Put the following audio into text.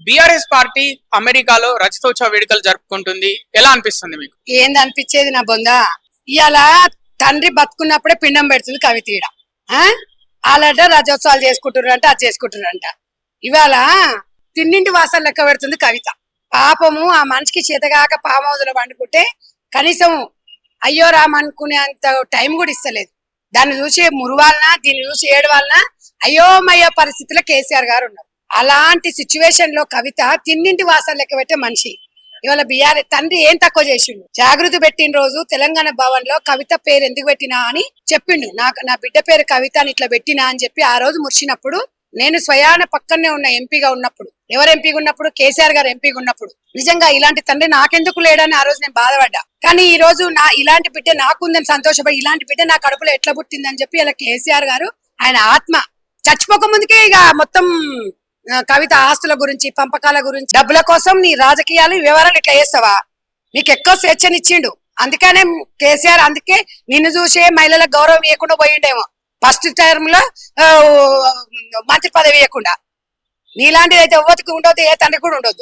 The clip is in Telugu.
బీఆర్ఎస్ పార్టీ అమెరికాలో రజతోత్సవ వేడుకలు జరుపుకుంటుంది. ఎలా అనిపిస్తుంది మీకు? ఏంది అనిపించేది నా బొంద. ఇవాళ తండ్రి బతుకున్నప్పుడే పిండం పెడుతుంది కవిత ఈడ. వాళ్ళంట రజోత్సవాలు చేసుకుంటున్నారంట, అది చేసుకుంటున్నారంట. ఇవాళ తిన్నింటి వాసాలు లెక్క పెడుతుంది కవిత. పాపము ఆ మనిషికి చేతగాక పామౌదులో వండుకుంటే కనీసం అయ్యో రామనుకునే అంత టైం కూడా ఇస్తలేదు. దాన్ని చూసి మురువాలనా, దీన్ని చూసి ఏడవాలనా అయ్యోమయ్యో పరిస్థితిలో కేసీఆర్ గారు ఉన్నారు. అలాంటి సిచ్యువేషన్ లో కవిత తిన్నింటి వాసాలు లెక్క పెట్టే మనిషి. ఇవాళ బీఆర్ఎస్ తండ్రి ఏం తక్కువ చేసిండు. జాగృతి పెట్టిన రోజు తెలంగాణ భవన్ లో కవిత పేరు ఎందుకు పెట్టినా అని చెప్పిండు. నా బిడ్డ పేరు కవిత అని ఇట్లా పెట్టినా అని చెప్పి ఆ రోజు మురిసినప్పుడు నేను స్వయాన పక్కనే ఉన్న ఎంపీగా ఉన్నప్పుడు, ఎవరు ఎంపీగా ఉన్నప్పుడు, కేసీఆర్ గారు ఎంపీగా ఉన్నప్పుడు, నిజంగా ఇలాంటి తండ్రి నాకెందుకు లేడని ఆ రోజు నేను బాధపడ్డా. కానీ ఈ రోజు ఇలాంటి బిడ్డ నాకుందని సంతోషపడి, ఇలాంటి బిడ్డ నా కడుపులో ఎట్లా పుట్టిందని చెప్పి ఇలా కేసీఆర్ గారు ఆయన ఆత్మ చచ్చిపోక ముందుకే ఇక మొత్తం కవిత ఆస్తుల గురించి, పంపకాల గురించి, డబ్బుల కోసం నీ రాజకీయాలు వివరాలు ఇట్లా చేస్తావా? నీకు ఎక్కువ స్వేచ్ఛనిచ్చిండు. అందుకనే కేసీఆర్ అందుకే నిన్ను చూసే మహిళలకు గౌరవం ఇవ్వకుండా పోయిండేమో ఫస్ట్ టర్మ్ లో మంత్రి పదవి ఇవ్వకుండా. నీలాంటిది అయితే ఎవ్వరికి ఉండొద్దు, ఏ తండ్రి కూడా ఉండొద్దు.